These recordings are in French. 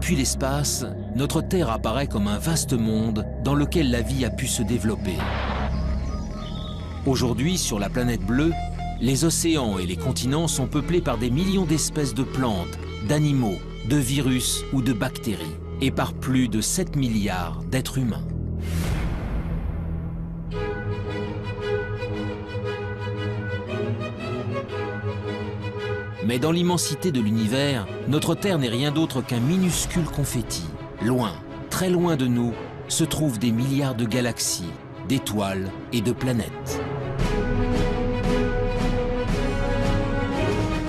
Depuis l'espace, notre Terre apparaît comme un vaste monde dans lequel la vie a pu se développer. Aujourd'hui, sur la planète bleue, les océans et les continents sont peuplés par des millions d'espèces de plantes, d'animaux, de virus ou de bactéries, et par plus de 7 milliards d'êtres humains. Mais dans l'immensité de l'univers, notre Terre n'est rien d'autre qu'un minuscule confetti. Loin, très loin de nous, se trouvent des milliards de galaxies, d'étoiles et de planètes.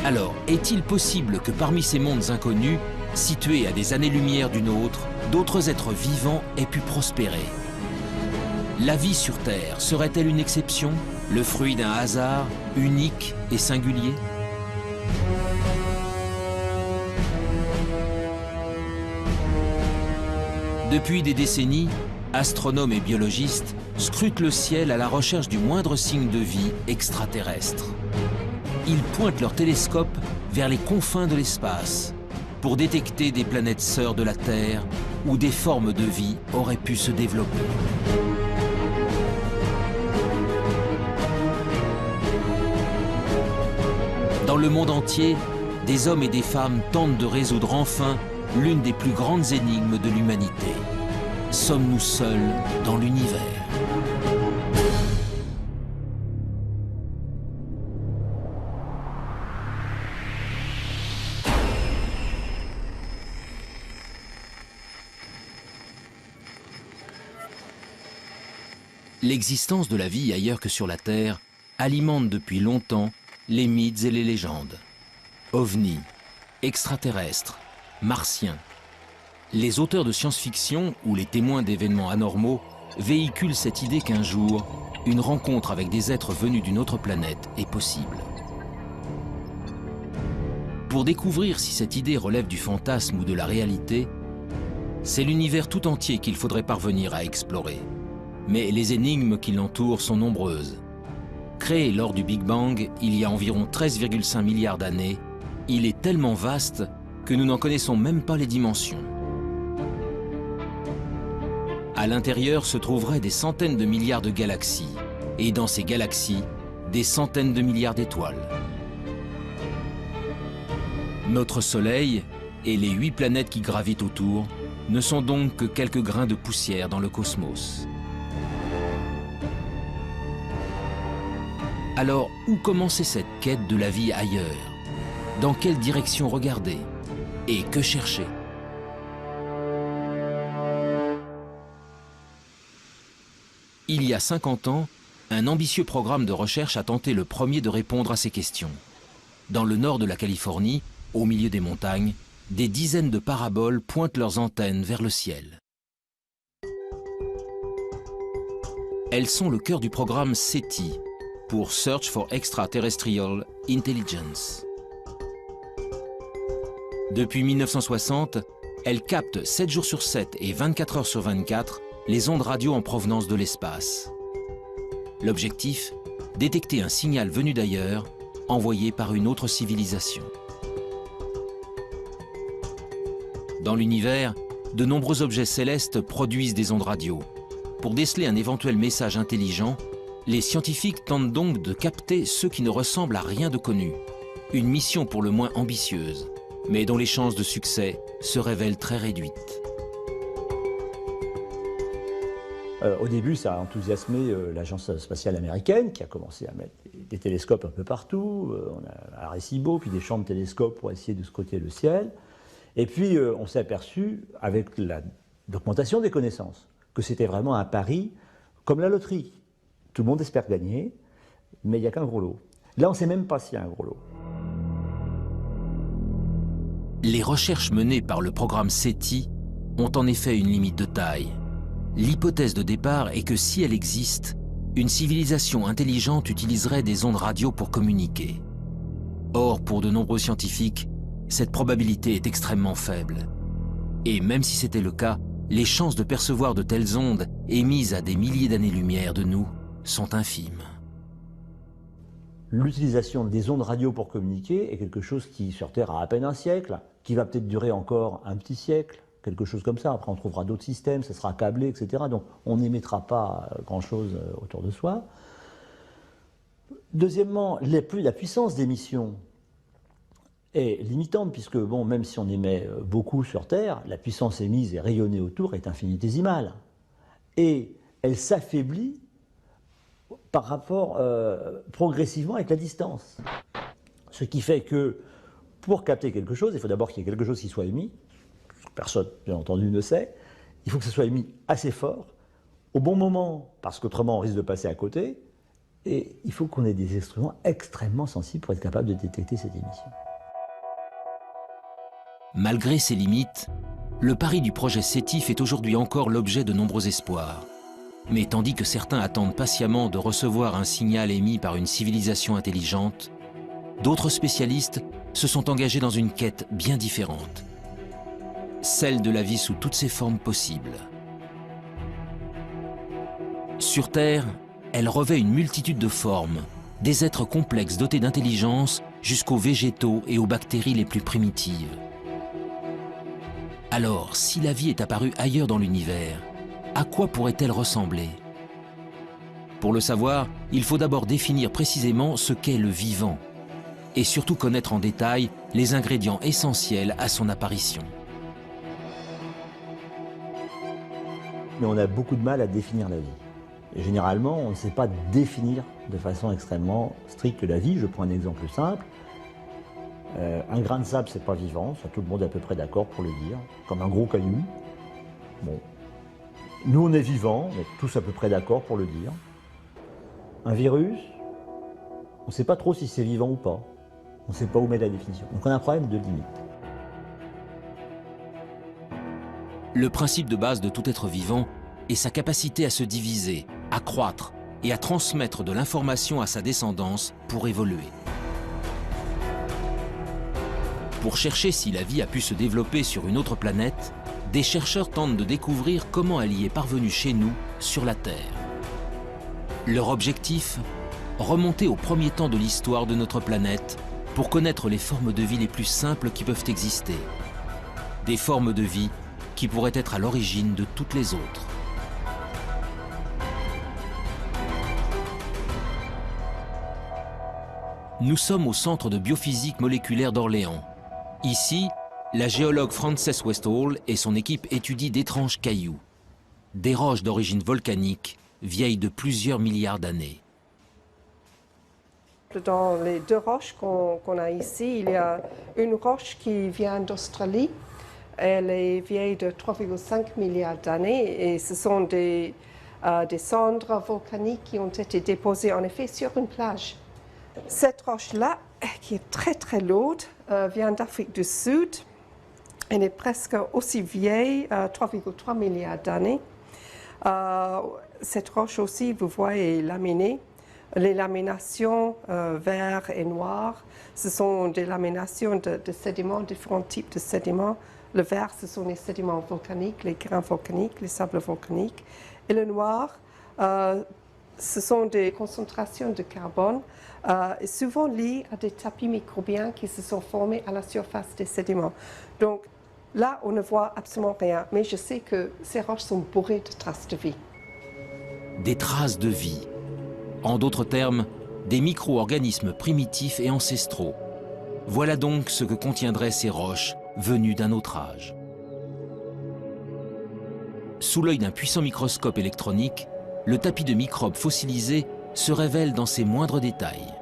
Alors, est-il possible que parmi ces mondes inconnus, situés à des années-lumière du nôtre, d'autres êtres vivants aient pu prospérer? La vie sur Terre serait-elle une exception, le fruit d'un hasard unique et singulier? Depuis des décennies, astronomes et biologistes scrutent le ciel à la recherche du moindre signe de vie extraterrestre. Ils pointent leurs télescopes vers les confins de l'espace pour détecter des planètes sœurs de la Terre où des formes de vie auraient pu se développer. Dans le monde entier, des hommes et des femmes tentent de résoudre enfin l'une des plus grandes énigmes de l'humanité. Sommes-nous seuls dans l'univers? L'existence de la vie ailleurs que sur la Terre alimente depuis longtemps les mythes et les légendes. OVNI, extraterrestres, martiens. Les auteurs de science-fiction ou les témoins d'événements anormaux véhiculent cette idée qu'un jour, une rencontre avec des êtres venus d'une autre planète est possible. Pour découvrir si cette idée relève du fantasme ou de la réalité, c'est l'univers tout entier qu'il faudrait parvenir à explorer. Mais les énigmes qui l'entourent sont nombreuses. Créé lors du Big Bang il y a environ 13,5 milliards d'années, il est tellement vaste que nous n'en connaissons même pas les dimensions. À l'intérieur se trouveraient des centaines de milliards de galaxies, et dans ces galaxies, des centaines de milliards d'étoiles. Notre Soleil et les 8 planètes qui gravitent autour ne sont donc que quelques grains de poussière dans le cosmos. Alors, où commencer cette quête de la vie ailleurs? Dans quelle direction regarder? Et que chercher? Il y a 50 ans, un ambitieux programme de recherche a tenté le premier de répondre à ces questions. Dans le nord de la Californie, au milieu des montagnes, des dizaines de paraboles pointent leurs antennes vers le ciel. Elles sont le cœur du programme SETI, pour Search for Extraterrestrial Intelligence. Depuis 1960, elles captent 7 jours sur 7 et 24 heures sur 24 les ondes radio en provenance de l'espace. L'objectif, détecter un signal venu d'ailleurs, envoyé par une autre civilisation. Dans l'univers, de nombreux objets célestes produisent des ondes radio. Pour déceler un éventuel message intelligent, les scientifiques tentent donc de capter ceux qui ne ressemblent à rien de connu. Une mission pour le moins ambitieuse, mais dont les chances de succès se révèlent très réduites. Au début, ça a enthousiasmé l'agence spatiale américaine qui a commencé à mettre des télescopes un peu partout. On a Arecibo, puis des champs de télescopes pour essayer de scruter le ciel. Et puis, on s'est aperçu, avec l'augmentation des connaissances, que c'était vraiment un pari comme la loterie. Tout le monde espère gagner, mais il n'y a qu'un gros lot. Là, on ne sait même pas s'il y a un gros lot. Les recherches menées par le programme SETI ont en effet une limite de taille. L'hypothèse de départ est que si elle existe, une civilisation intelligente utiliserait des ondes radio pour communiquer. Or, pour de nombreux scientifiques, cette probabilité est extrêmement faible. Et même si c'était le cas, les chances de percevoir de telles ondes émises à des milliers d'années-lumière de nous sont infimes. L'utilisation des ondes radio pour communiquer est quelque chose qui, sur Terre, a à peine un siècle. qui va peut-être durer encore un petit siècle, quelque chose comme ça. Après, on trouvera d'autres systèmes, ça sera câblé, etc. Donc, on n'émettra pas grand-chose autour de soi. Deuxièmement, la puissance d'émission est limitante, puisque, bon, même si on émet beaucoup sur Terre, la puissance émise et rayonnée autour est infinitésimale. Et elle s'affaiblit par rapport progressivement avec la distance. Ce qui fait que pour capter quelque chose, il faut d'abord qu'il y ait quelque chose qui soit émis. Personne, bien entendu, ne sait. Il faut que ce soit émis assez fort, au bon moment, parce qu'autrement on risque de passer à côté. Et il faut qu'on ait des instruments extrêmement sensibles pour être capable de détecter cette émission. Malgré ses limites, le pari du projet SETI fait aujourd'hui encore l'objet de nombreux espoirs. Mais tandis que certains attendent patiemment de recevoir un signal émis par une civilisation intelligente, d'autres spécialistes se sont engagés dans une quête bien différente. Celle de la vie sous toutes ses formes possibles. Sur Terre, elle revêt une multitude de formes, des êtres complexes dotés d'intelligence jusqu'aux végétaux et aux bactéries les plus primitives. Alors, si la vie est apparue ailleurs dans l'univers, à quoi pourrait-elle ressembler? Pour le savoir, il faut d'abord définir précisément ce qu'est le vivant, et surtout connaître en détail les ingrédients essentiels à son apparition. Mais on a beaucoup de mal à définir la vie. Et généralement, on ne sait pas définir de façon extrêmement stricte la vie. Je prends un exemple simple. Un grain de sable, c'est pas vivant, ça tout le monde est à peu près d'accord pour le dire, comme un gros caillou. Bon. Nous, on est vivants, on est tous à peu près d'accord pour le dire. Un virus, on ne sait pas trop si c'est vivant ou pas. On ne sait pas où mettre la définition. Donc on a un problème de limite. Le principe de base de tout être vivant est sa capacité à se diviser, à croître et à transmettre de l'information à sa descendance pour évoluer. Pour chercher si la vie a pu se développer sur une autre planète, des chercheurs tentent de découvrir comment elle y est parvenue chez nous, sur la Terre. Leur objectif ? Remonter au premier temps de l'histoire de notre planète pour connaître les formes de vie les plus simples qui peuvent exister. Des formes de vie qui pourraient être à l'origine de toutes les autres. Nous sommes au Centre de biophysique moléculaire d'Orléans. Ici, la géologue Frances Westall et son équipe étudient d'étranges cailloux, des roches d'origine volcanique, vieilles de plusieurs milliards d'années. Dans les deux roches qu'on a ici, il y a une roche qui vient d'Australie. Elle est vieille de 3,5 milliards d'années et ce sont des cendres volcaniques qui ont été déposées en effet sur une plage. Cette roche-là, qui est très très lourde, vient d'Afrique du Sud. Elle est presque aussi vieille, 3,3 milliards d'années. Cette roche aussi, vous voyez, est laminée. Les laminations vert et noir, ce sont des laminations de sédiments, différents types de sédiments. Le vert, ce sont les sédiments volcaniques, les grains volcaniques, les sables volcaniques. Et le noir, ce sont des concentrations de carbone, souvent liées à des tapis microbiens qui se sont formés à la surface des sédiments. Donc là, on ne voit absolument rien, mais je sais que ces roches sont bourrées de traces de vie. Des traces de vie. En d'autres termes, des micro-organismes primitifs et ancestraux. Voilà donc ce que contiendraient ces roches venues d'un autre âge. Sous l'œil d'un puissant microscope électronique, le tapis de microbes fossilisés se révèle dans ses moindres détails.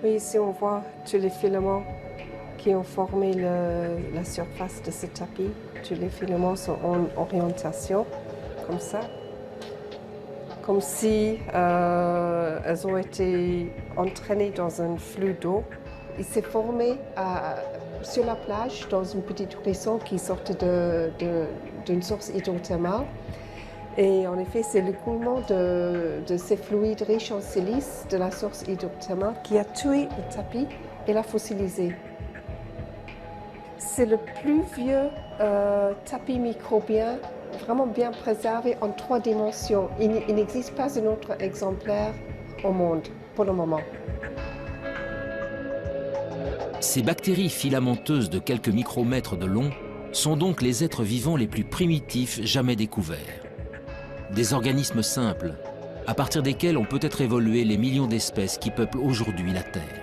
Oui, ici on voit tous les filaments qui ont formé la surface de ce tapis. Tous les filaments sont en orientation, comme ça. Comme si elles ont été entraînées dans un flux d'eau. Il s'est formé sur la plage, dans une petite ruisseau qui sortait d'une source hydrothermale. Et en effet, c'est l'écoulement de ces fluides riches en silice de la source hydrothermale qui a tué le tapis et l'a fossilisé. C'est le plus vieux tapis microbien vraiment bien préservé en 3 dimensions. Il n'existe pas un autre exemplaire au monde, pour le moment. Ces bactéries filamenteuses de quelques micromètres de long sont donc les êtres vivants les plus primitifs jamais découverts. Des organismes simples, à partir desquels ont peut-être évolué les millions d'espèces qui peuplent aujourd'hui la Terre.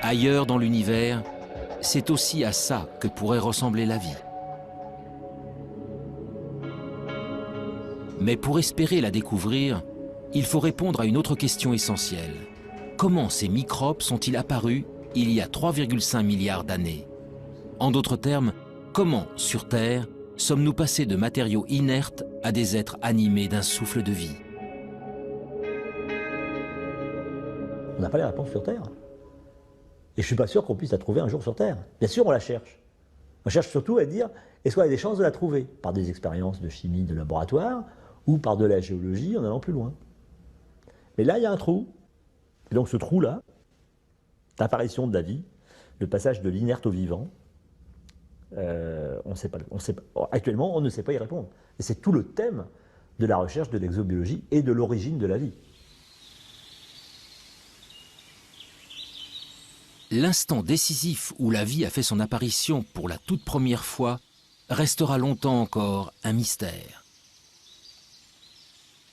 Ailleurs dans l'univers, c'est aussi à ça que pourrait ressembler la vie. Mais pour espérer la découvrir, il faut répondre à une autre question essentielle. Comment ces microbes sont-ils apparus il y a 3,5 milliards d'années? En d'autres termes, comment, sur Terre, sommes-nous passés de matériaux inertes à des êtres animés d'un souffle de vie? On n'a pas les réponses sur Terre. Et je ne suis pas sûr qu'on puisse la trouver un jour sur Terre. Bien sûr, on la cherche. On cherche surtout à dire, est-ce qu'on a des chances de la trouver? Par des expériences de chimie de laboratoire ou par de la géologie en allant plus loin. Mais là, il y a un trou. Et donc ce trou-là, l'apparition de la vie, le passage de l'inerte au vivant, actuellement, on ne sait pas y répondre. Et c'est tout le thème de la recherche de l'exobiologie et de l'origine de la vie. L'instant décisif où la vie a fait son apparition pour la toute première fois restera longtemps encore un mystère.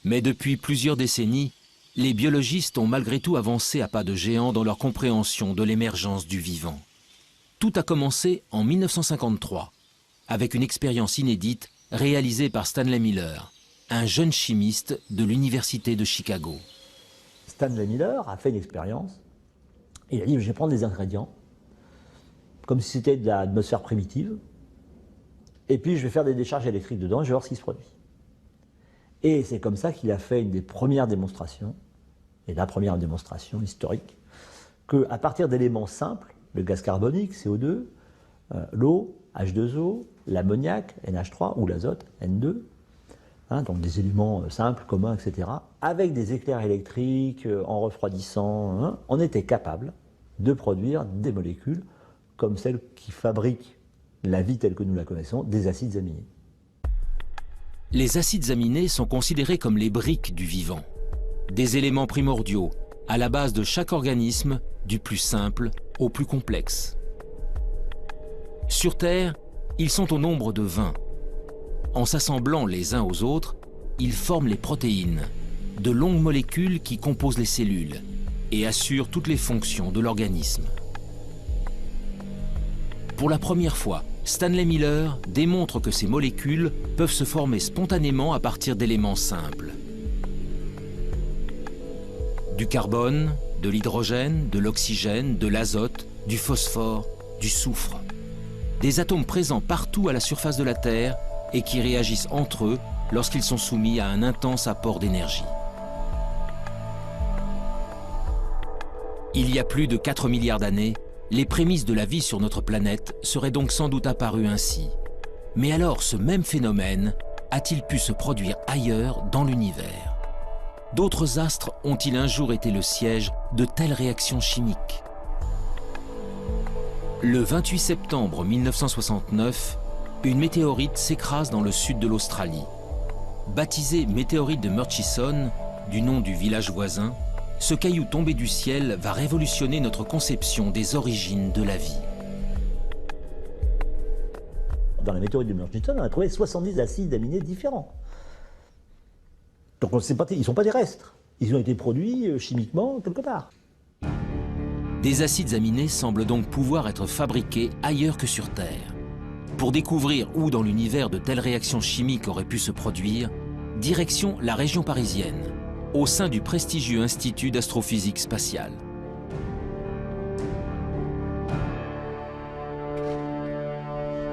Mais depuis plusieurs décennies, les biologistes ont malgré tout avancé à pas de géant dans leur compréhension de l'émergence du vivant. Tout a commencé en 1953, avec une expérience inédite réalisée par Stanley Miller, un jeune chimiste de l'Université de Chicago. Stanley Miller a fait une expérience. Il a dit, je vais prendre des ingrédients, comme si c'était de l'atmosphère primitive, et puis je vais faire des décharges électriques dedans, et je vais voir ce qui se produit. Et c'est comme ça qu'il a fait une des premières démonstrations, et la première démonstration historique, qu'à partir d'éléments simples, le gaz carbonique, CO2, l'eau, H2O, l'ammoniac, NH3, ou l'azote, N2, donc des éléments simples, communs, etc., avec des éclairs électriques, en refroidissant, on était capable de produire des molécules comme celles qui fabriquent la vie telle que nous la connaissons, des acides aminés. Les acides aminés sont considérés comme les briques du vivant, des éléments primordiaux à la base de chaque organisme, du plus simple au plus complexe. Sur Terre, ils sont au nombre de 20. En s'assemblant les uns aux autres, ils forment les protéines, de longues molécules qui composent les cellules et assurent toutes les fonctions de l'organisme. Pour la première fois, Stanley Miller démontre que ces molécules peuvent se former spontanément à partir d'éléments simples. Du carbone, de l'hydrogène, de l'oxygène, de l'azote, du phosphore, du soufre. Des atomes présents partout à la surface de la Terre et qui réagissent entre eux lorsqu'ils sont soumis à un intense apport d'énergie. Il y a plus de 4 milliards d'années, les prémices de la vie sur notre planète seraient donc sans doute apparues ainsi. Mais alors, ce même phénomène a-t-il pu se produire ailleurs dans l'univers? D'autres astres ont-ils un jour été le siège de telles réactions chimiques? Le 28 septembre 1969, une météorite s'écrase dans le sud de l'Australie. Baptisé météorite de Murchison, du nom du village voisin, ce caillou tombé du ciel va révolutionner notre conception des origines de la vie. Dans la météorite de Murchison, on a trouvé 70 acides aminés différents. Donc ils ne sont pas terrestres. Ils ont été produits chimiquement quelque part. Des acides aminés semblent donc pouvoir être fabriqués ailleurs que sur Terre. Pour découvrir où dans l'univers de telles réactions chimiques auraient pu se produire, direction la région parisienne, au sein du prestigieux Institut d'astrophysique spatiale.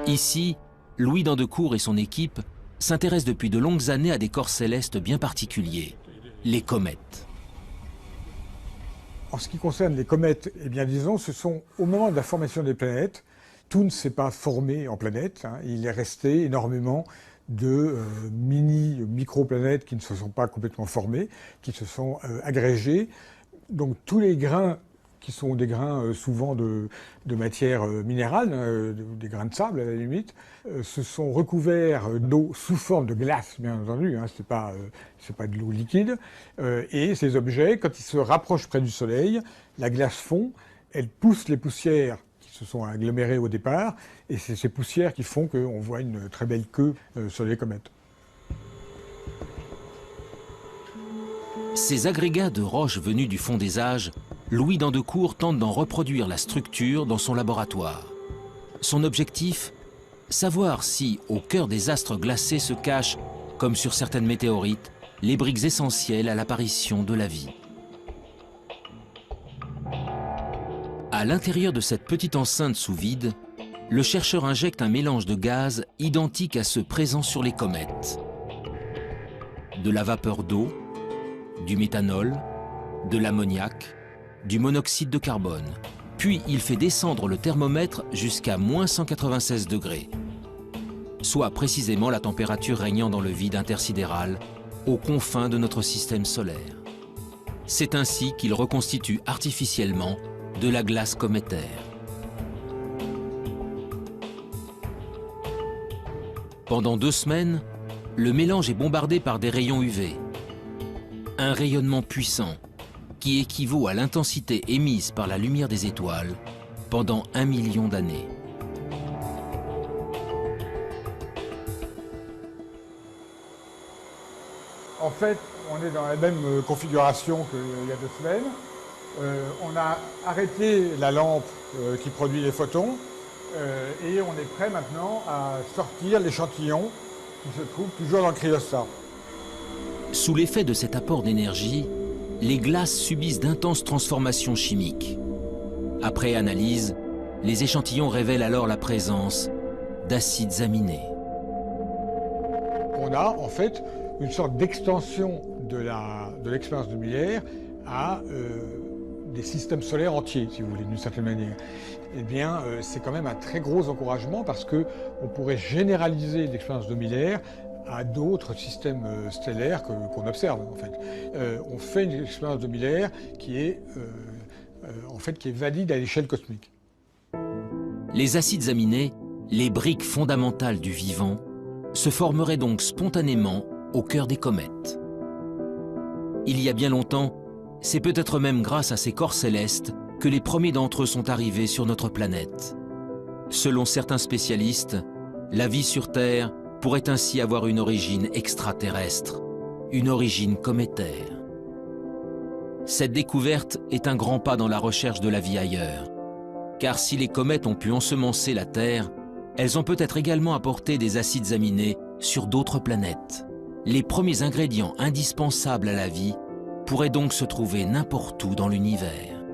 Ici, Louis Dandecourt et son équipe s'intéressent depuis de longues années à des corps célestes bien particuliers, les comètes. En ce qui concerne les comètes, eh bien disons, ce sont au moment de la formation des planètes, tout ne s'est pas formé en planètes, il est resté énormément de micro-planètes qui ne se sont pas complètement formées, qui se sont agrégées. Donc tous les grains qui sont des grains souvent de matière minérale, des grains de sable à la limite, se sont recouverts d'eau sous forme de glace, bien entendu, hein, c'est pas de l'eau liquide. Et ces objets, quand ils se rapprochent près du Soleil, la glace fond, elle pousse les poussières qui se sont agglomérées au départ, et c'est ces poussières qui font qu'on voit une très belle queue sur les comètes. Ces agrégats de roches venus du fond des âges, Louis d'Andecourt tente d'en reproduire la structure dans son laboratoire. Son objectif, savoir si, au cœur des astres glacés se cachent, comme sur certaines météorites, les briques essentielles à l'apparition de la vie. À l'intérieur de cette petite enceinte sous vide, le chercheur injecte un mélange de gaz identique à ceux présents sur les comètes. De la vapeur d'eau, du méthanol, de l'ammoniac, du monoxyde de carbone. Puis il fait descendre le thermomètre jusqu'à -196 degrés, soit précisément la température régnant dans le vide intersidéral, aux confins de notre système solaire. C'est ainsi qu'il reconstitue artificiellement de la glace cométaire. Pendant 2 semaines, le mélange est bombardé par des rayons UV. Un rayonnement puissant qui équivaut à l'intensité émise par la lumière des étoiles pendant 1 million d'années. En fait, on est dans la même configuration qu'il y a 2 semaines. On a arrêté la lampe qui produit les photons et on est prêt maintenant à sortir l'échantillon qui se trouve toujours dans le cryostat. Sous l'effet de cet apport d'énergie, les glaces subissent d'intenses transformations chimiques. Après analyse, les échantillons révèlent alors la présence d'acides aminés. On a en fait une sorte d'extension de l'expérience de Miller à des systèmes solaires entiers, si vous voulez, d'une certaine manière. Eh bien, c'est quand même un très gros encouragement parce qu'on pourrait généraliser l'expérience de Miller à d'autres systèmes stellaires qu'on observe, en fait. On fait une expérience de Miller qui est valide à l'échelle cosmique. Les acides aminés, les briques fondamentales du vivant, se formeraient donc spontanément au cœur des comètes. Il y a bien longtemps, c'est peut-être même grâce à ces corps célestes que les premiers d'entre eux sont arrivés sur notre planète. Selon certains spécialistes, la vie sur Terre pourrait ainsi avoir une origine extraterrestre, une origine cométaire. Cette découverte est un grand pas dans la recherche de la vie ailleurs, car si les comètes ont pu ensemencer la Terre, elles ont peut-être également apporté des acides aminés sur d'autres planètes. Les premiers ingrédients indispensables à la vie pourraient donc se trouver n'importe où dans l'univers.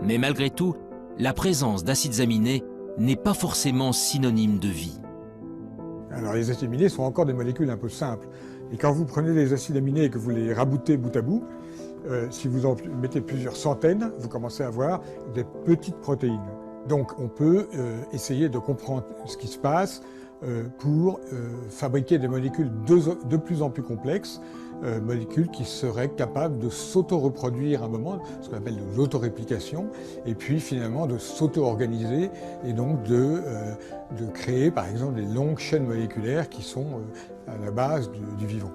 Mais malgré tout, la présence d'acides aminés n'est pas forcément synonyme de vie. Alors les acides aminés sont encore des molécules un peu simples. Et quand vous prenez les acides aminés et que vous les raboutez bout à bout, si vous en mettez plusieurs centaines, vous commencez à avoir des petites protéines. Donc on peut essayer de comprendre ce qui se passe pour fabriquer des molécules de plus en plus complexes, molécules qui seraient capables de s'auto-reproduire à un moment, ce qu'on appelle de l'autoréplication, et puis finalement de s'auto-organiser et donc de créer par exemple des longues chaînes moléculaires qui sont à la base du vivant.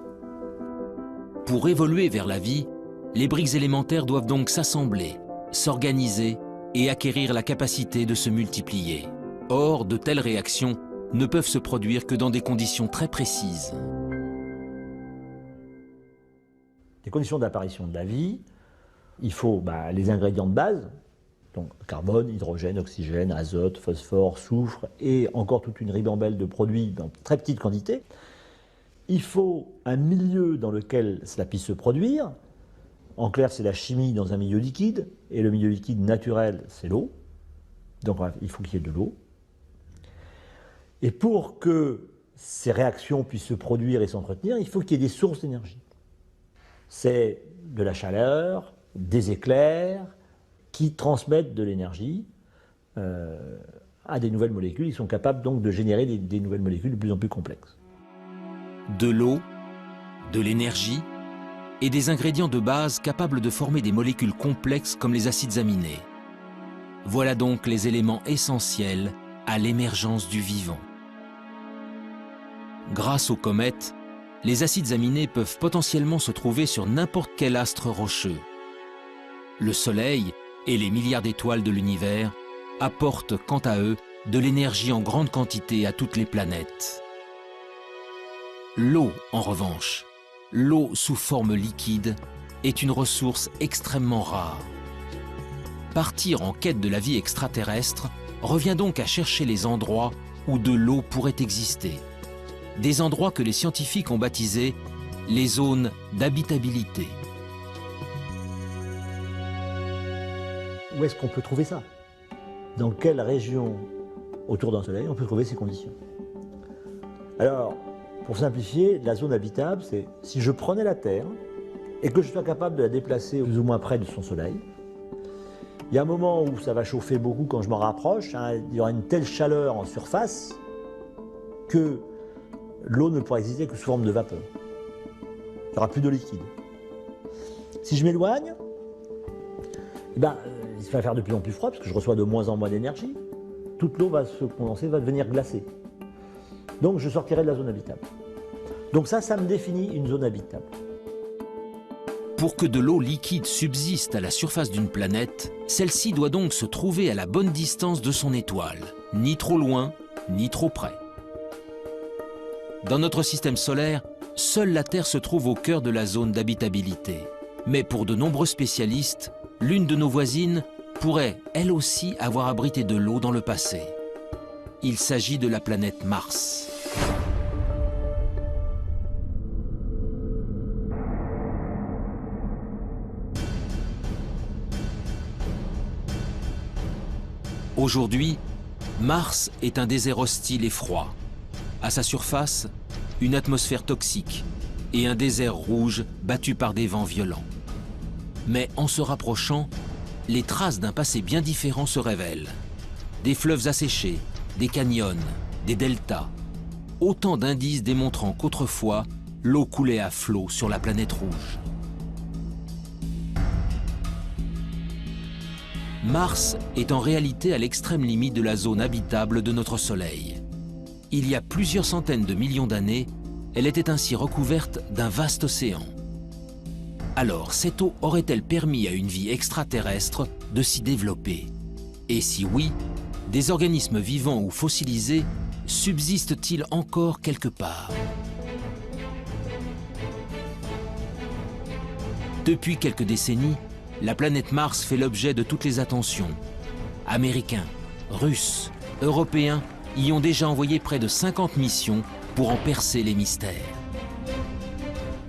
Pour évoluer vers la vie, les briques élémentaires doivent donc s'assembler, s'organiser et acquérir la capacité de se multiplier. Or, de telles réactions ne peuvent se produire que dans des conditions très précises. Les conditions d'apparition de la vie, il faut les ingrédients de base, donc carbone, hydrogène, oxygène, azote, phosphore, soufre, et encore toute une ribambelle de produits dans très petites quantités. Il faut un milieu dans lequel cela puisse se produire. En clair, c'est la chimie dans un milieu liquide, et le milieu liquide naturel, c'est l'eau. Donc il faut qu'il y ait de l'eau. Et pour que ces réactions puissent se produire et s'entretenir, il faut qu'il y ait des sources d'énergie. C'est de la chaleur, des éclairs qui transmettent de l'énergie à des nouvelles molécules. Ils sont capables donc de générer des nouvelles molécules de plus en plus complexes. De l'eau, de l'énergie, et des ingrédients de base capables de former des molécules complexes comme les acides aminés. Voilà donc les éléments essentiels à l'émergence du vivant. Grâce aux comètes, les acides aminés peuvent potentiellement se trouver sur n'importe quel astre rocheux. Le Soleil et les milliards d'étoiles de l'univers apportent quant à eux de l'énergie en grande quantité à toutes les planètes. L'eau, en revanche, l'eau sous forme liquide, est une ressource extrêmement rare. Partir en quête de la vie extraterrestre revient donc à chercher les endroits où de l'eau pourrait exister. Des endroits que les scientifiques ont baptisés les zones d'habitabilité. Où est-ce qu'on peut trouver ça? Dans quelle région autour d'un soleil on peut trouver ces conditions? Alors, pour simplifier, la zone habitable, c'est si je prenais la Terre et que je sois capable de la déplacer plus ou moins près de son soleil, il y a un moment où ça va chauffer beaucoup quand je m'en rapproche, hein, il y aura une telle chaleur en surface que l'eau ne pourra exister que sous forme de vapeur. Il n'y aura plus de liquide. Si je m'éloigne, eh ben, il va faire de plus en plus froid parce que je reçois de moins en moins d'énergie. Toute l'eau va se condenser, va devenir glacée. Donc je sortirai de la zone habitable. Donc ça me définit une zone habitable. Pour que de l'eau liquide subsiste à la surface d'une planète, celle-ci doit donc se trouver à la bonne distance de son étoile, ni trop loin, ni trop près. Dans notre système solaire, seule la Terre se trouve au cœur de la zone d'habitabilité. Mais pour de nombreux spécialistes, l'une de nos voisines pourrait, elle aussi, avoir abrité de l'eau dans le passé. Il s'agit de la planète Mars. Aujourd'hui, Mars est un désert hostile et froid. À sa surface, une atmosphère toxique et un désert rouge battu par des vents violents. Mais en se rapprochant, les traces d'un passé bien différent se révèlent. Des fleuves asséchés, des canyons, des deltas. Autant d'indices démontrant qu'autrefois, l'eau coulait à flot sur la planète rouge. Mars est en réalité à l'extrême limite de la zone habitable de notre Soleil. Il y a plusieurs centaines de millions d'années, elle était ainsi recouverte d'un vaste océan. Alors, cette eau aurait-elle permis à une vie extraterrestre de s'y développer? Et si oui, des organismes vivants ou fossilisés subsistent-ils encore quelque part? Depuis quelques décennies, la planète Mars fait l'objet de toutes les attentions. Américains, Russes, Européens y ont déjà envoyé près de 50 missions pour en percer les mystères.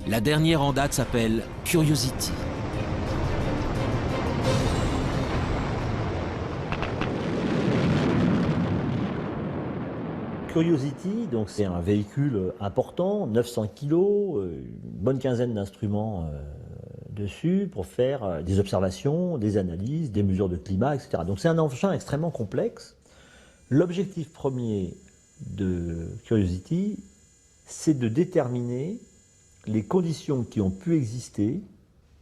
La dernière en date s'appelle Curiosity. Curiosity, donc c'est un véhicule important, 900 kg, une bonne quinzaine d'instruments dessus pour faire des observations, des analyses, des mesures de climat, etc. Donc c'est un engin extrêmement complexe. L'objectif premier de Curiosity, c'est de déterminer les conditions qui ont pu exister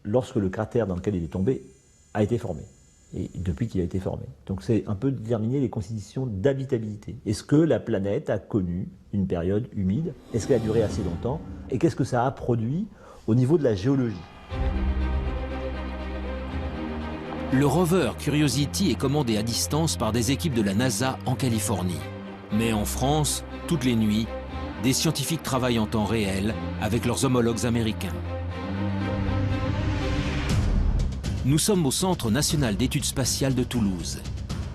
lorsque le cratère dans lequel il est tombé a été formé, et depuis qu'il a été formé. Donc c'est un peu déterminer les conditions d'habitabilité. Est-ce que la planète a connu une période humide? Est-ce qu'elle a duré assez longtemps? Et qu'est-ce que ça a produit au niveau de la géologie? Le rover Curiosity est commandé à distance par des équipes de la NASA en Californie. Mais en France, toutes les nuits, des scientifiques travaillent en temps réel avec leurs homologues américains. Nous sommes au Centre national d'études spatiales de Toulouse.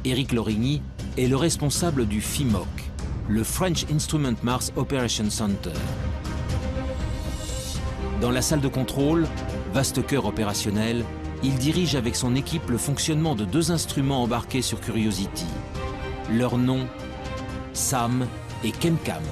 Éric Lorigny est le responsable du FIMOC, le French Instrument Mars Operation Center. Dans la salle de contrôle, vaste cœur opérationnel, il dirige avec son équipe le fonctionnement de 2 instruments embarqués sur Curiosity. Leurs noms, SAM et ChemCam.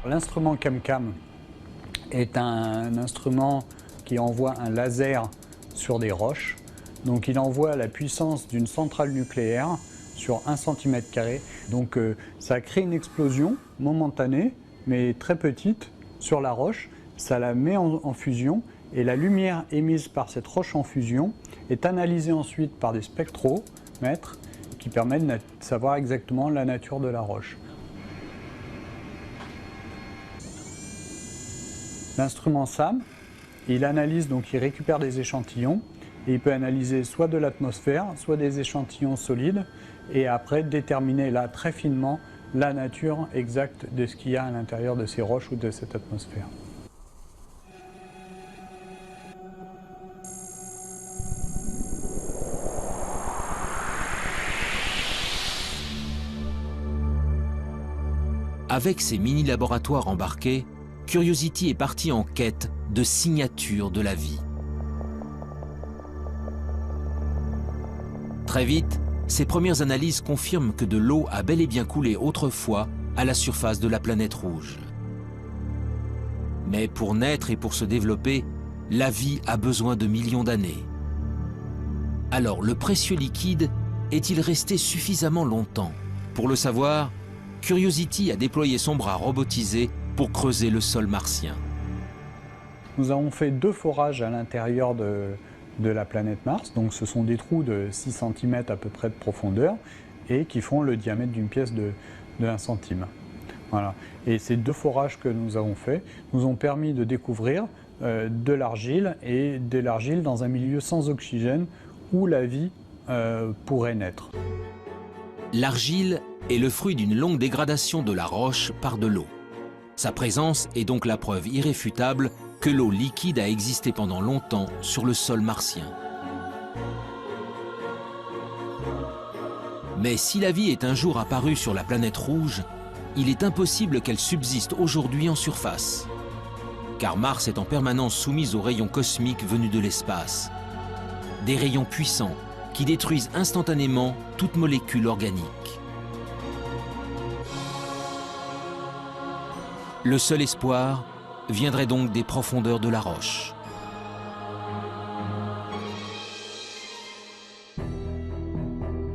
L'instrument ChemCam est un instrument qui envoie un laser sur des roches Donc il envoie la puissance d'une centrale nucléaire sur 1 cm². Donc ça crée une explosion momentanée, mais très petite, sur la roche. Ça la met en fusion et la lumière émise par cette roche en fusion est analysée ensuite par des spectromètres qui permettent de savoir exactement la nature de la roche. L'instrument SAM, il analyse, donc il récupère des échantillons et il peut analyser soit de l'atmosphère, soit des échantillons solides et après déterminer là très finement la nature exacte de ce qu'il y a à l'intérieur de ces roches ou de cette atmosphère. Avec ses mini-laboratoires embarqués, Curiosity est parti en quête de signatures de la vie. Très vite, ses premières analyses confirment que de l'eau a bel et bien coulé autrefois à la surface de la planète rouge. Mais pour naître et pour se développer, la vie a besoin de millions d'années. Alors, le précieux liquide est-il resté suffisamment longtemps? Pour le savoir, Curiosity a déployé son bras robotisé pour creuser le sol martien. Nous avons fait 2 forages à l'intérieur de la planète Mars. Donc ce sont des trous de 6 cm à peu près de profondeur et qui font le diamètre d'une pièce de 1 centime. Voilà. Et ces 2 forages que nous avons faits nous ont permis de découvrir de l'argile et de l'argile dans un milieu sans oxygène où la vie pourrait naître. L'argile est le fruit d'une longue dégradation de la roche par de l'eau. Sa présence est donc la preuve irréfutable que l'eau liquide a existé pendant longtemps sur le sol martien. Mais si la vie est un jour apparue sur la planète rouge, il est impossible qu'elle subsiste aujourd'hui en surface. Car Mars est en permanence soumise aux rayons cosmiques venus de l'espace. Des rayons puissants qui détruisent instantanément toute molécule organique. Le seul espoir viendrait donc des profondeurs de la roche.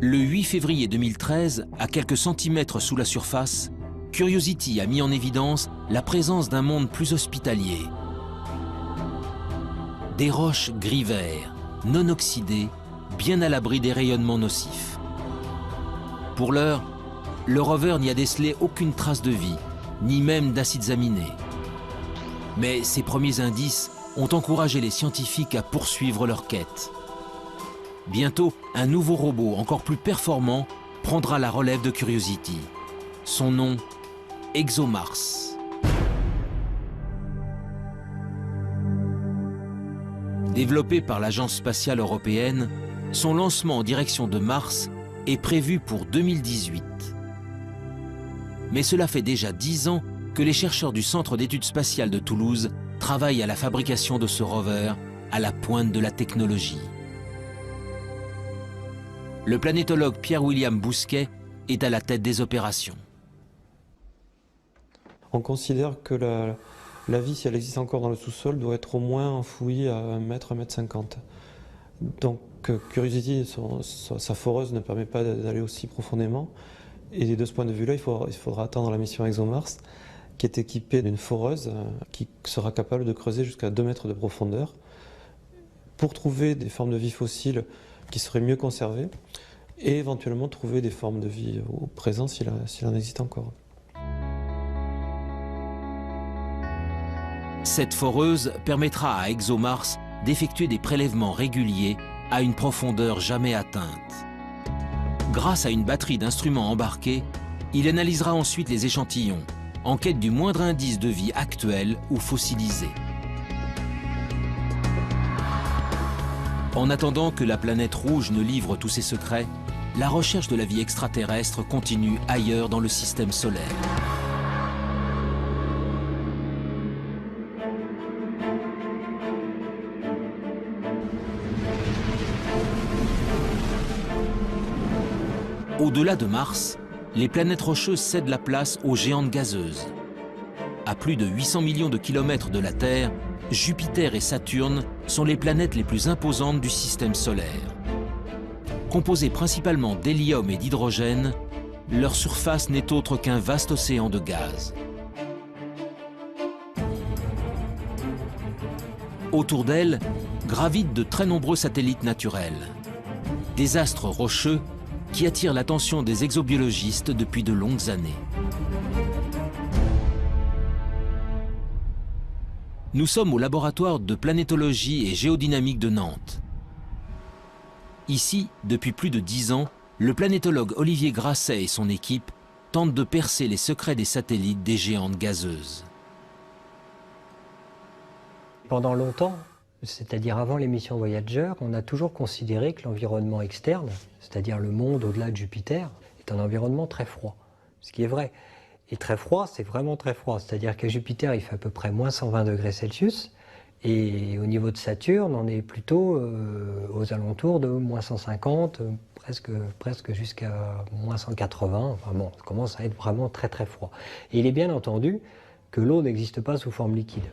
Le 8 février 2013, à quelques centimètres sous la surface, Curiosity a mis en évidence la présence d'un monde plus hospitalier. Des roches gris-vert, non oxydées, bien à l'abri des rayonnements nocifs. Pour l'heure, le rover n'y a décelé aucune trace de vie, ni même d'acides aminés. Mais ces premiers indices ont encouragé les scientifiques à poursuivre leur quête. Bientôt, un nouveau robot encore plus performant prendra la relève de Curiosity. Son nom, ExoMars. Développé par l'Agence spatiale européenne, son lancement en direction de Mars est prévu pour 2018. Mais cela fait déjà 10 ans que les chercheurs du Centre d'études spatiales de Toulouse travaillent à la fabrication de ce rover à la pointe de la technologie. Le planétologue Pierre-William Bousquet est à la tête des opérations. On considère que la vie, si elle existe encore dans le sous-sol, doit être au moins enfouie à 1 mètre, 1 mètre 50. Donc Curiosity, sa foreuse ne permet pas d'aller aussi profondément. Et de ce point de vue-là, il faudra attendre la mission ExoMars, qui est équipée d'une foreuse qui sera capable de creuser jusqu'à 2 mètres de profondeur pour trouver des formes de vie fossiles qui seraient mieux conservées et éventuellement trouver des formes de vie au présent s'il en existe encore. Cette foreuse permettra à ExoMars d'effectuer des prélèvements réguliers à une profondeur jamais atteinte. Grâce à une batterie d'instruments embarqués, il analysera ensuite les échantillons, en quête du moindre indice de vie actuelle ou fossilisée. En attendant que la planète rouge ne livre tous ses secrets, la recherche de la vie extraterrestre continue ailleurs dans le système solaire. Au-delà de Mars, les planètes rocheuses cèdent la place aux géantes gazeuses. À plus de 800 millions de kilomètres de la Terre, Jupiter et Saturne sont les planètes les plus imposantes du système solaire. composés principalement d'hélium et d'hydrogène, leur surface n'est autre qu'un vaste océan de gaz. Autour d'elle gravitent de très nombreux satellites naturels, des astres rocheux qui attirent l'attention des exobiologistes depuis de longues années. Nous sommes au laboratoire de planétologie et géodynamique de Nantes. Ici, depuis plus de 10 ans, le planétologue Olivier Grasset et son équipe tentent de percer les secrets des satellites des géantes gazeuses. Pendant longtemps, c'est-à-dire avant les missions Voyager, on a toujours considéré que l'environnement externe, c'est-à-dire le monde au-delà de Jupiter, est un environnement très froid, ce qui est vrai. Et très froid, c'est vraiment très froid, c'est-à-dire qu'à Jupiter, il fait à peu près moins 120 degrés Celsius, et au niveau de Saturne, on est plutôt aux alentours de moins 150, presque jusqu'à moins 180, enfin bon, ça commence à être vraiment très très froid. Et il est bien entendu que l'eau n'existe pas sous forme liquide.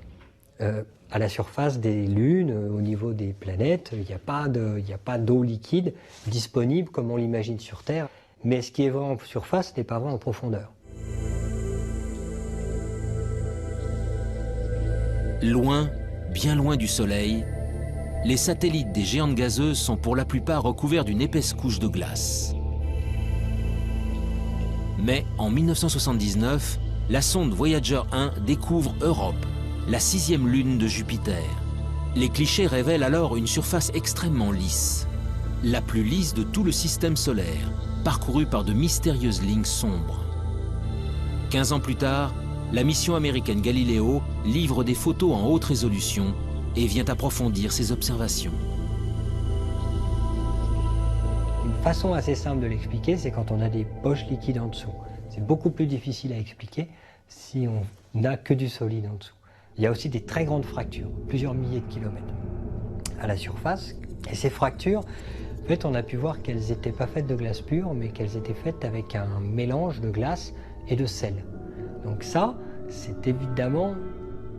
À la surface des lunes, au niveau des planètes, il n'y a pas d'eau liquide disponible comme on l'imagine sur Terre. Mais ce qui est vrai en surface n'est pas vrai en profondeur. Loin, bien loin du Soleil, les satellites des géantes gazeuses sont pour la plupart recouverts d'une épaisse couche de glace. Mais en 1979, la sonde Voyager 1 découvre Europe, la 6e lune de Jupiter. Les clichés révèlent alors une surface extrêmement lisse, la plus lisse de tout le système solaire, parcourue par de mystérieuses lignes sombres. 15 ans plus tard, la mission américaine Galileo livre des photos en haute résolution et vient approfondir ses observations. Une façon assez simple de l'expliquer, c'est quand on a des poches liquides en dessous. C'est beaucoup plus difficile à expliquer si on n'a que du solide en dessous. Il y a aussi des très grandes fractures, plusieurs milliers de kilomètres à la surface. Et ces fractures, en fait, on a pu voir qu'elles n'étaient pas faites de glace pure, mais qu'elles étaient faites avec un mélange de glace et de sel. Donc ça, c'est évidemment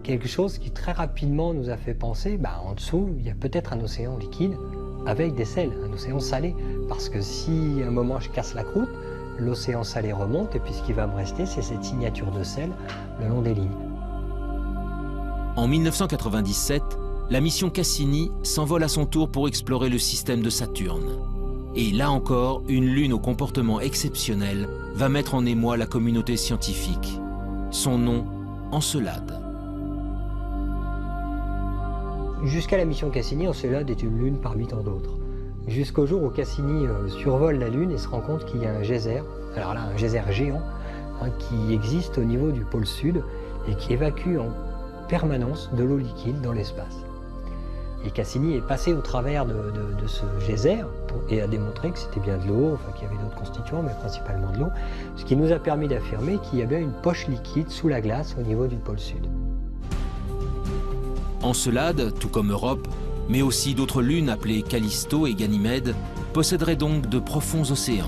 quelque chose qui très rapidement nous a fait penser, en dessous, il y a peut-être un océan liquide avec des sels, un océan salé. Parce que si à un moment je casse la croûte, l'océan salé remonte et puis ce qui va me rester, c'est cette signature de sel le long des lignes. En 1997, la mission Cassini s'envole à son tour pour explorer le système de Saturne. Et là encore, une lune au comportement exceptionnel va mettre en émoi la communauté scientifique. Son nom, Encelade. Jusqu'à la mission Cassini, Encelade est une lune parmi tant d'autres. Jusqu'au jour où Cassini survole la Lune et se rend compte qu'il y a un geyser, alors là un geyser géant, qui existe au niveau du pôle sud et qui évacue en permanence de l'eau liquide dans l'espace. Et Cassini est passé au travers de ce geyser et a démontré que c'était bien de l'eau, enfin qu'il y avait d'autres constituants, mais principalement de l'eau, ce qui nous a permis d'affirmer qu'il y a bien une poche liquide sous la glace au niveau du pôle sud. Encelade, tout comme Europe, mais aussi d'autres lunes appelées Callisto et Ganymède, posséderaient donc de profonds océans.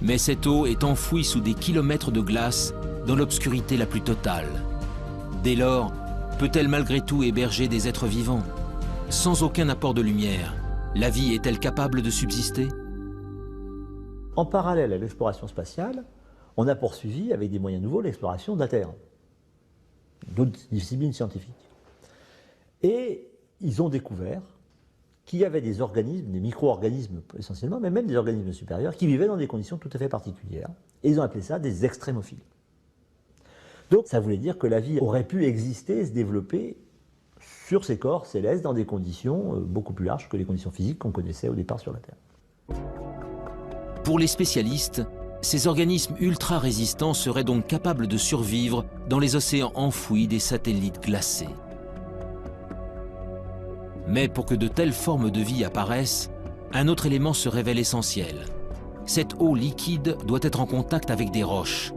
Mais cette eau est enfouie sous des kilomètres de glace dans l'obscurité la plus totale. Dès lors, peut-elle malgré tout héberger des êtres vivants? Sans aucun apport de lumière, la vie est-elle capable de subsister? En parallèle à l'exploration spatiale, on a poursuivi avec des moyens nouveaux l'exploration de la Terre, d'autres disciplines scientifiques. Et ils ont découvert qu'il y avait des organismes, des micro-organismes essentiellement, mais même des organismes supérieurs, qui vivaient dans des conditions tout à fait particulières. Et ils ont appelé ça des extrémophiles. Donc ça voulait dire que la vie aurait pu exister et se développer sur ces corps célestes dans des conditions beaucoup plus larges que les conditions physiques qu'on connaissait au départ sur la Terre. Pour les spécialistes, ces organismes ultra résistants seraient donc capables de survivre dans les océans enfouis des satellites glacés. Mais pour que de telles formes de vie apparaissent, un autre élément se révèle essentiel. Cette eau liquide doit être en contact avec des roches,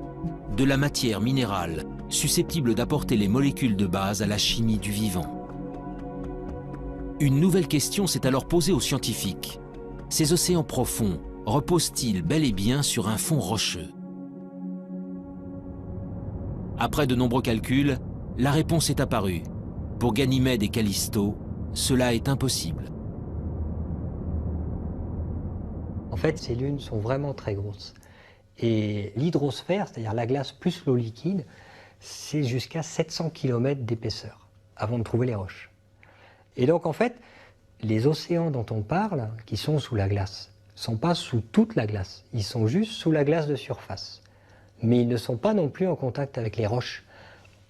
de la matière minérale, susceptible d'apporter les molécules de base à la chimie du vivant. Une nouvelle question s'est alors posée aux scientifiques. Ces océans profonds reposent-ils bel et bien sur un fond rocheux? Après de nombreux calculs, la réponse est apparue. Pour Ganymède et Callisto, cela est impossible. En fait, ces lunes sont vraiment très grosses. Et l'hydrosphère, c'est-à-dire la glace plus l'eau liquide, c'est jusqu'à 700 km d'épaisseur avant de trouver les roches. Et donc en fait, les océans dont on parle, qui sont sous la glace, ne sont pas sous toute la glace, ils sont juste sous la glace de surface. Mais ils ne sont pas non plus en contact avec les roches.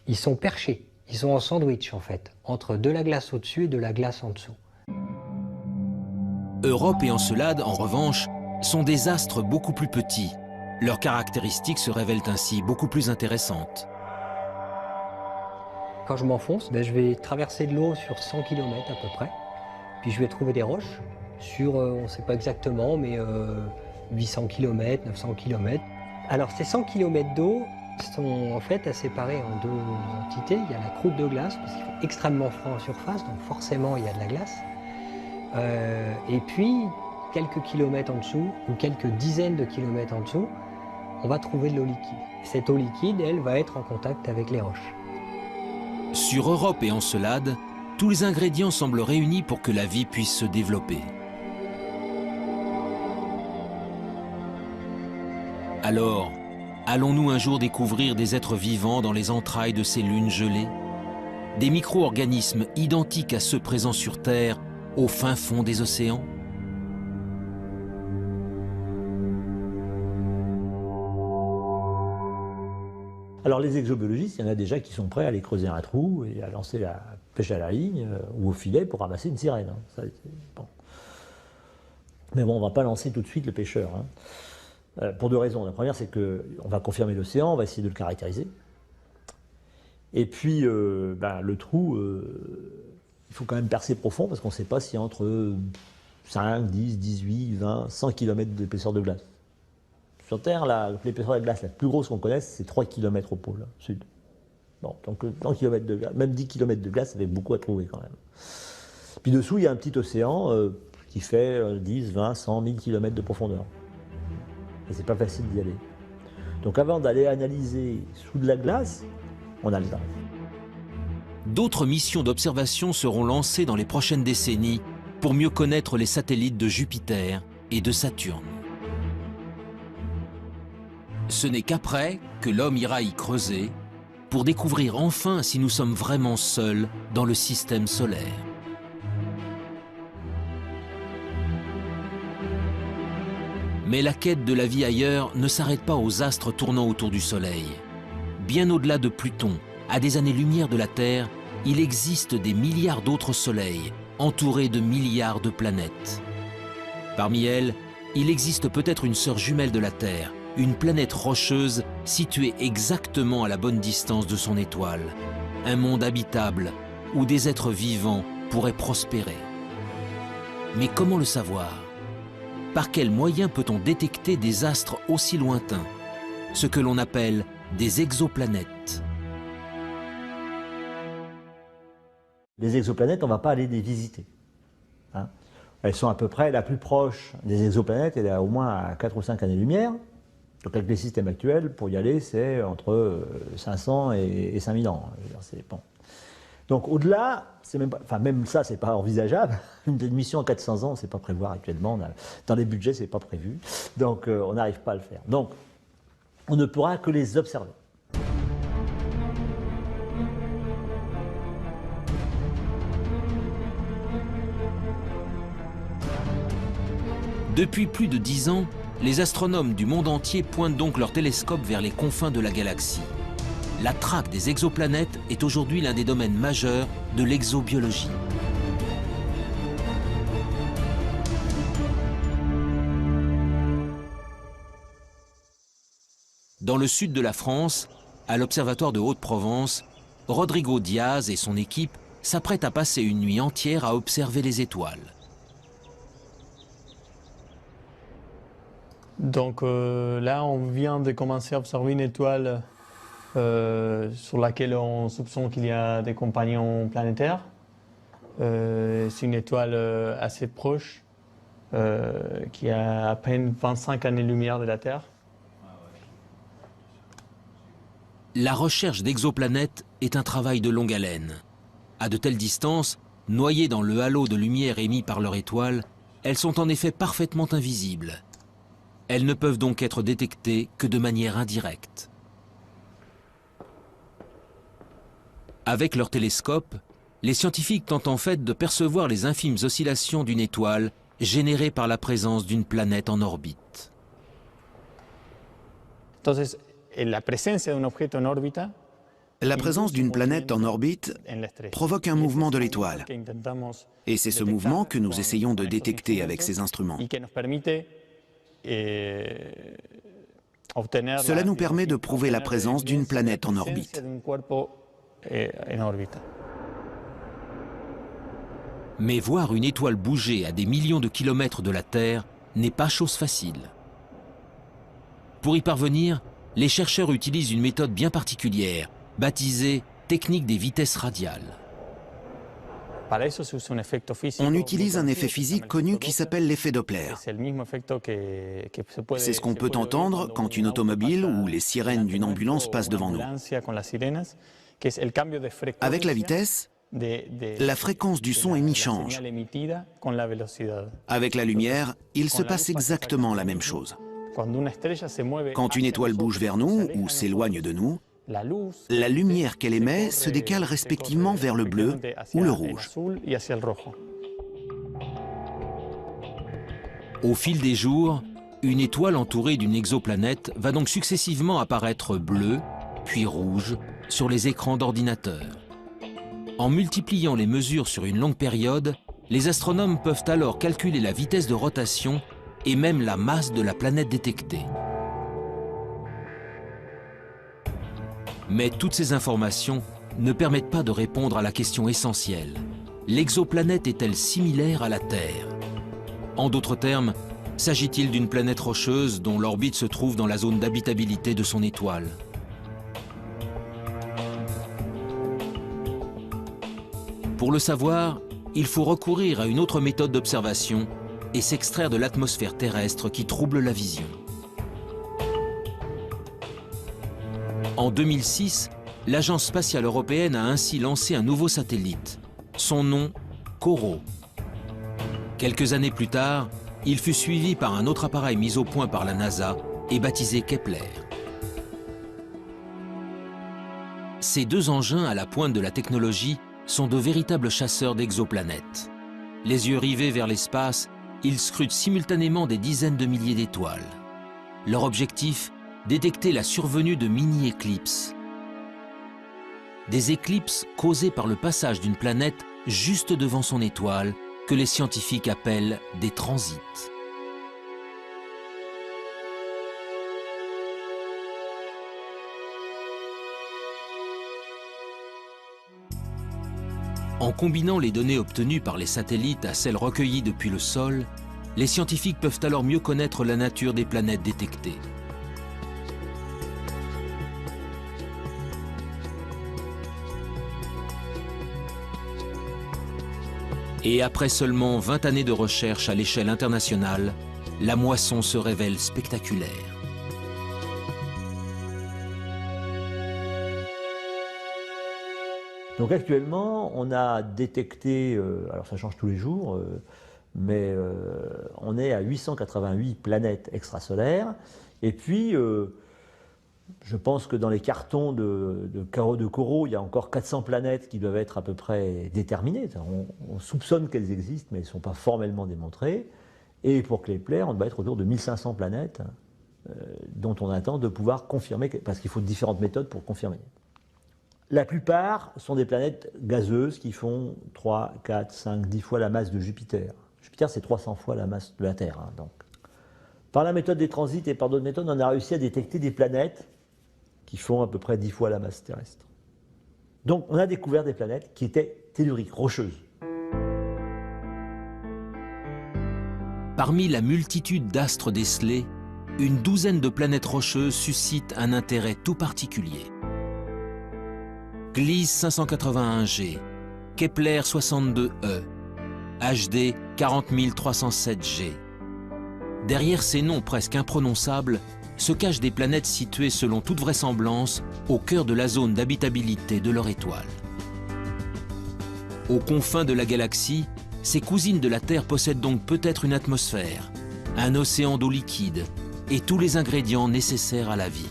Ils sont perchés, ils sont en sandwich en fait, entre de la glace au-dessus et de la glace en dessous. Europe et Encelade, en revanche, sont des astres beaucoup plus petits. Leurs caractéristiques se révèlent ainsi beaucoup plus intéressantes. Quand je m'enfonce, je vais traverser de l'eau sur 100 km à peu près. Puis je vais trouver des roches sur, on ne sait pas exactement, mais 800 km, 900 km. Alors ces 100 km d'eau sont en fait à séparer en deux entités. Il y a la croûte de glace, parce qu'il fait extrêmement froid en surface, donc forcément il y a de la glace. Et puis, quelques kilomètres en dessous, ou quelques dizaines de kilomètres en dessous, on va trouver de l'eau liquide. Cette eau liquide, elle, va être en contact avec les roches. Sur Europe et Encelade, tous les ingrédients semblent réunis pour que la vie puisse se développer. Alors, allons-nous un jour découvrir des êtres vivants dans les entrailles de ces lunes gelées? Des micro-organismes identiques à ceux présents sur Terre, au fin fond des océans? Alors les exobiologistes, il y en a déjà qui sont prêts à aller creuser un trou et à lancer la pêche à la ligne ou au filet pour ramasser une sirène. Hein. Ça, bon. Mais bon, on ne va pas lancer tout de suite le pêcheur. Hein. Pour deux raisons. La première, c'est qu'on va confirmer l'océan, on va essayer de le caractériser. Et puis, le trou, il faut quand même percer profond parce qu'on ne sait pas si entre 5, 10, 18, 20, 100 km d'épaisseur de glace. Sur Terre, l'épaisseur de glace la plus grosse qu'on connaisse, c'est 3 km au pôle sud. Bon, donc 100 km de glace, même 10 km de glace, ça fait beaucoup à trouver quand même. Puis dessous, il y a un petit océan qui fait 10, 20, 100, 1000 km de profondeur. Et c'est pas facile d'y aller. Donc avant d'aller analyser sous de la glace, on a le temps. D'autres missions d'observation seront lancées dans les prochaines décennies pour mieux connaître les satellites de Jupiter et de Saturne. Ce n'est qu'après que l'homme ira y creuser pour découvrir enfin si nous sommes vraiment seuls dans le système solaire. Mais la quête de la vie ailleurs ne s'arrête pas aux astres tournant autour du Soleil. Bien au-delà de Pluton, à des années-lumière de la Terre, il existe des milliards d'autres soleils, entourés de milliards de planètes. Parmi elles, il existe peut-être une sœur jumelle de la Terre, une planète rocheuse située exactement à la bonne distance de son étoile. Un monde habitable où des êtres vivants pourraient prospérer. Mais comment le savoir? Par quels moyens peut-on détecter des astres aussi lointains, ce que l'on appelle des exoplanètes? Les exoplanètes, on ne va pas aller les visiter. Hein. Elles sont à peu près la plus proche des exoplanètes, elle est au moins à 4 ou 5 années-lumière. Donc avec les systèmes actuels, pour y aller, c'est entre 500 et 5000 ans. Bon. Donc au-delà, même ça, c'est pas envisageable. Une mission en 400 ans, c'est pas prévoir actuellement. Dans les budgets, c'est pas prévu. Donc on n'arrive pas à le faire. Donc on ne pourra que les observer. Depuis plus de 10 ans, les astronomes du monde entier pointent donc leurs télescopes vers les confins de la galaxie. La traque des exoplanètes est aujourd'hui l'un des domaines majeurs de l'exobiologie. Dans le sud de la France, à l'Observatoire de Haute-Provence, Rodrigo Diaz et son équipe s'apprêtent à passer une nuit entière à observer les étoiles. Donc là, on vient de commencer à observer une étoile sur laquelle on soupçonne qu'il y a des compagnons planétaires. C'est une étoile assez proche, qui a à peine 25 années-lumière de la Terre. La recherche d'exoplanètes est un travail de longue haleine. À de telles distances, noyées dans le halo de lumière émis par leur étoile, elles sont en effet parfaitement invisibles. Elles ne peuvent donc être détectées que de manière indirecte. Avec leur télescope, les scientifiques tentent en fait de percevoir les infimes oscillations d'une étoile générées par la présence d'une planète en orbite. Entonces, la présence d'un objet en orbite La présence d'une planète en orbite provoque un mouvement de l'étoile. Et c'est ce mouvement que nous essayons de détecter avec ces instruments. Cela nous permet de prouver la présence d'une planète en orbite. Mais voir une étoile bouger à des millions de kilomètres de la Terre n'est pas chose facile. Pour y parvenir, les chercheurs utilisent une méthode bien particulière, baptisée technique des vitesses radiales. On utilise un effet physique connu qui s'appelle l'effet Doppler. C'est ce qu'on peut entendre quand une automobile ou les sirènes d'une ambulance passent devant nous. Avec la vitesse, la fréquence du son émis change. Avec la lumière, il se passe exactement la même chose. Quand une étoile bouge vers nous ou s'éloigne de nous, la lumière qu'elle émet se décale respectivement vers le bleu ou le rouge. Au fil des jours, une étoile entourée d'une exoplanète va donc successivement apparaître bleue, puis rouge, sur les écrans d'ordinateur. En multipliant les mesures sur une longue période, les astronomes peuvent alors calculer la vitesse de rotation et même la masse de la planète détectée. Mais toutes ces informations ne permettent pas de répondre à la question essentielle. L'exoplanète est-elle similaire à la Terre? En d'autres termes, s'agit-il d'une planète rocheuse dont l'orbite se trouve dans la zone d'habitabilité de son étoile? Pour le savoir, il faut recourir à une autre méthode d'observation et s'extraire de l'atmosphère terrestre qui trouble la vision. En 2006, l'Agence spatiale européenne a ainsi lancé un nouveau satellite. Son nom, COROT. Quelques années plus tard, il fut suivi par un autre appareil mis au point par la NASA et baptisé Kepler. Ces deux engins à la pointe de la technologie sont de véritables chasseurs d'exoplanètes. Les yeux rivés vers l'espace, ils scrutent simultanément des dizaines de milliers d'étoiles. Leur objectif, détecter la survenue de mini-éclipses. Des éclipses causées par le passage d'une planète juste devant son étoile, que les scientifiques appellent des transits. En combinant les données obtenues par les satellites à celles recueillies depuis le sol, les scientifiques peuvent alors mieux connaître la nature des planètes détectées. Et après seulement 20 années de recherche à l'échelle internationale, la moisson se révèle spectaculaire. Donc actuellement, on a détecté, alors ça change tous les jours, mais on est à 888 planètes extrasolaires. Et puis, je pense que dans les cartons de COROT, il y a encore 400 planètes qui doivent être à peu près déterminées. On soupçonne qu'elles existent, mais elles ne sont pas formellement démontrées. Et pour Kepler, on doit être autour de 1500 planètes dont on attend de pouvoir confirmer, parce qu'il faut différentes méthodes pour confirmer. La plupart sont des planètes gazeuses qui font 3, 4, 5, 10 fois la masse de Jupiter. Jupiter, c'est 300 fois la masse de la Terre. Donc. Par la méthode des transits et par d'autres méthodes, on a réussi à détecter des planètes qui font à peu près 10 fois la masse terrestre. Donc on a découvert des planètes qui étaient telluriques, rocheuses. Parmi la multitude d'astres décelés, une douzaine de planètes rocheuses suscitent un intérêt tout particulier. Gliese 581G, Kepler 62e, HD 40307G. Derrière ces noms presque imprononçables, se cachent des planètes situées selon toute vraisemblance au cœur de la zone d'habitabilité de leur étoile. Aux confins de la galaxie, ces cousines de la Terre possèdent donc peut-être une atmosphère, un océan d'eau liquide et tous les ingrédients nécessaires à la vie.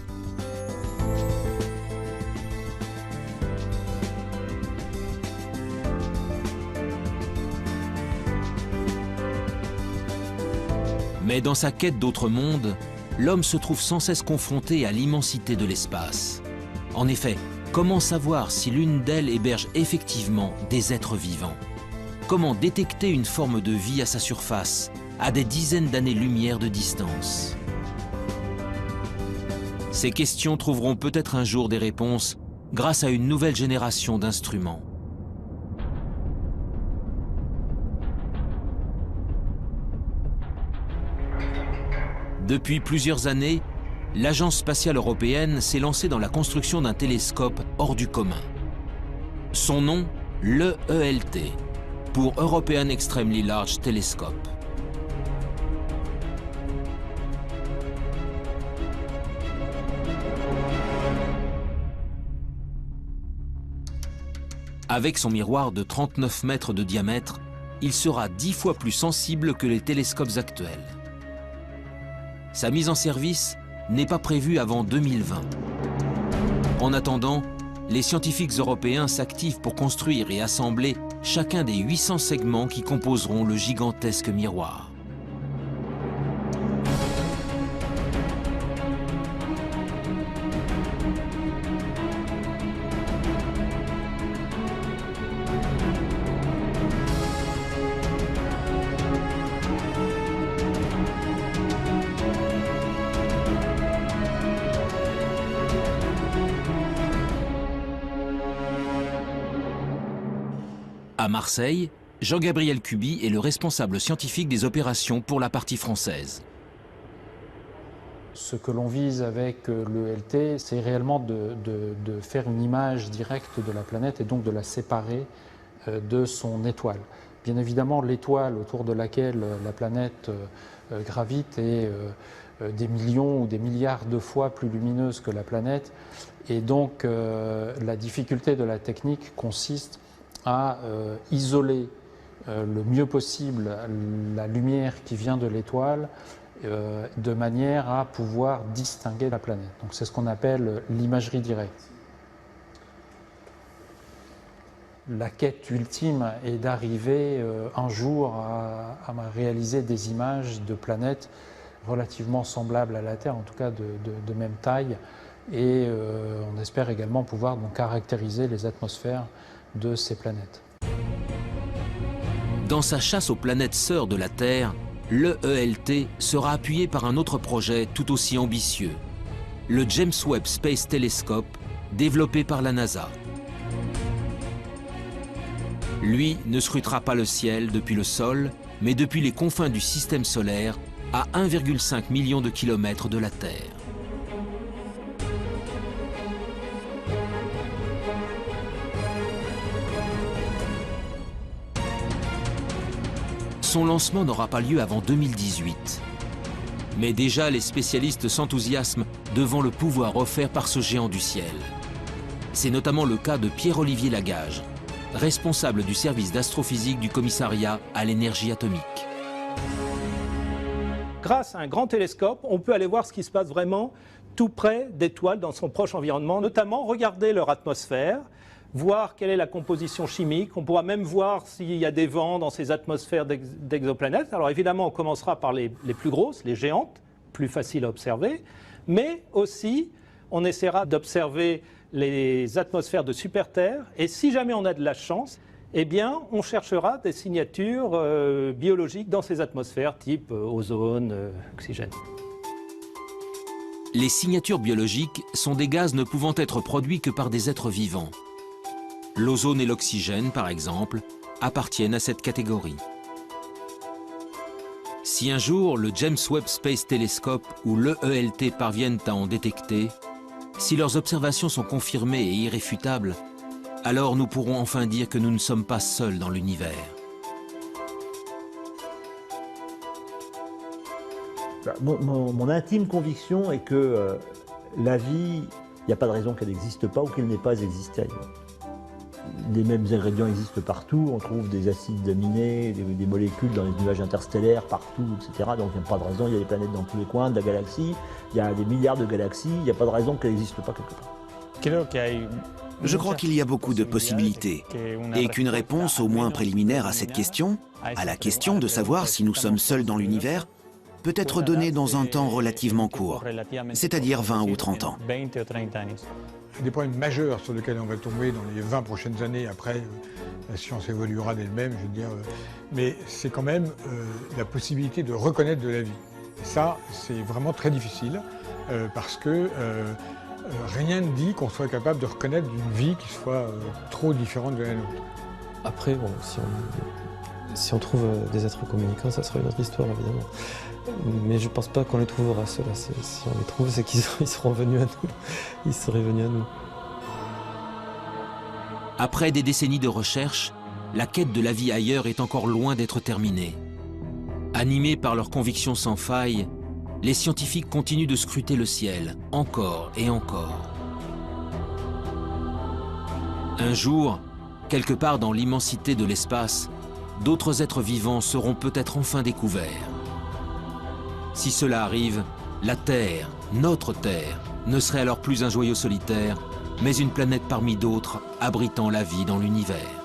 Mais dans sa quête d'autres mondes, l'homme se trouve sans cesse confronté à l'immensité de l'espace. En effet, comment savoir si l'une d'elles héberge effectivement des êtres vivants? Comment détecter une forme de vie à sa surface, à des dizaines d'années-lumière de distance? Ces questions trouveront peut-être un jour des réponses grâce à une nouvelle génération d'instruments. Depuis plusieurs années, l'Agence spatiale européenne s'est lancée dans la construction d'un télescope hors du commun. Son nom, l'EELT, pour European Extremely Large Telescope. Avec son miroir de 39 mètres de diamètre, il sera 10 fois plus sensible que les télescopes actuels. Sa mise en service n'est pas prévue avant 2020. En attendant, les scientifiques européens s'activent pour construire et assembler chacun des 800 segments qui composeront le gigantesque miroir. À Marseille, Jean-Gabriel Cuby est le responsable scientifique des opérations pour la partie française. Ce que l'on vise avec l'ELT, c'est réellement de faire une image directe de la planète et donc de la séparer de son étoile. Bien évidemment, l'étoile autour de laquelle la planète gravite est des millions ou des milliards de fois plus lumineuse que la planète. Et donc, la difficulté de la technique consiste à isoler le mieux possible la lumière qui vient de l'étoile de manière à pouvoir distinguer la planète. Donc c'est ce qu'on appelle l'imagerie directe. La quête ultime est d'arriver un jour à réaliser des images de planètes relativement semblables à la Terre, en tout cas de même taille, et on espère également pouvoir donc caractériser les atmosphères de ces planètes. Dans sa chasse aux planètes sœurs de la Terre, l'EELT sera appuyé par un autre projet tout aussi ambitieux, le James Webb Space Telescope, développé par la NASA. Lui ne scrutera pas le ciel depuis le sol, mais depuis les confins du système solaire, à 1,5 million de kilomètres de la Terre. Son lancement n'aura pas lieu avant 2018. Mais déjà, les spécialistes s'enthousiasment devant le pouvoir offert par ce géant du ciel. C'est notamment le cas de Pierre-Olivier Lagage, responsable du service d'astrophysique du commissariat à l'énergie atomique. Grâce à un grand télescope, on peut aller voir ce qui se passe vraiment tout près d'étoiles dans son proche environnement, notamment regarder leur atmosphère, voir quelle est la composition chimique. On pourra même voir s'il y a des vents dans ces atmosphères d'exoplanètes. Alors évidemment, on commencera par les plus grosses, les géantes, plus faciles à observer, mais aussi on essaiera d'observer les atmosphères de super-Terre, et si jamais on a de la chance, eh bien, on cherchera des signatures biologiques dans ces atmosphères, type ozone, oxygène. Les signatures biologiques sont des gaz ne pouvant être produits que par des êtres vivants. L'ozone et l'oxygène, par exemple, appartiennent à cette catégorie. Si un jour le James Webb Space Telescope ou l'EELT parviennent à en détecter, si leurs observations sont confirmées et irréfutables, alors nous pourrons enfin dire que nous ne sommes pas seuls dans l'univers. Mon intime conviction est que la vie, il n'y a pas de raison qu'elle n'existe pas ou qu'elle n'ait pas existé ailleurs. Les mêmes ingrédients existent partout, on trouve des acides aminés, des molécules dans les nuages interstellaires partout, etc. Donc il n'y a pas de raison, il y a des planètes dans tous les coins de la galaxie, il y a des milliards de galaxies, il n'y a pas de raison qu'elle n'existe pas quelque part. Je crois qu'il y a beaucoup de possibilités et qu'une réponse au moins préliminaire à cette question, à la question de savoir si nous sommes seuls dans l'univers, peut être donnée dans un temps relativement court, c'est-à-dire 20 ou 30 ans. Des problèmes majeurs sur lesquels on va tomber dans les 20 prochaines années. Après, la science évoluera d'elle-même, je veux dire. Mais c'est quand même la possibilité de reconnaître de la vie. Et ça, c'est vraiment très difficile parce que rien ne dit qu'on soit capable de reconnaître une vie qui soit trop différente de la nôtre. Après, bon, si on trouve des êtres communicants, ça sera une autre histoire, évidemment. Mais je ne pense pas qu'on les trouvera, ceux-là. Si on les trouve, c'est qu'ils seront venus à nous. Ils seraient venus à nous. Après des décennies de recherche, la quête de la vie ailleurs est encore loin d'être terminée. Animés par leurs convictions sans faille, les scientifiques continuent de scruter le ciel, encore et encore. Un jour, quelque part dans l'immensité de l'espace, d'autres êtres vivants seront peut-être enfin découverts. Si cela arrive, la Terre, notre Terre, ne serait alors plus un joyau solitaire, mais une planète parmi d'autres abritant la vie dans l'univers.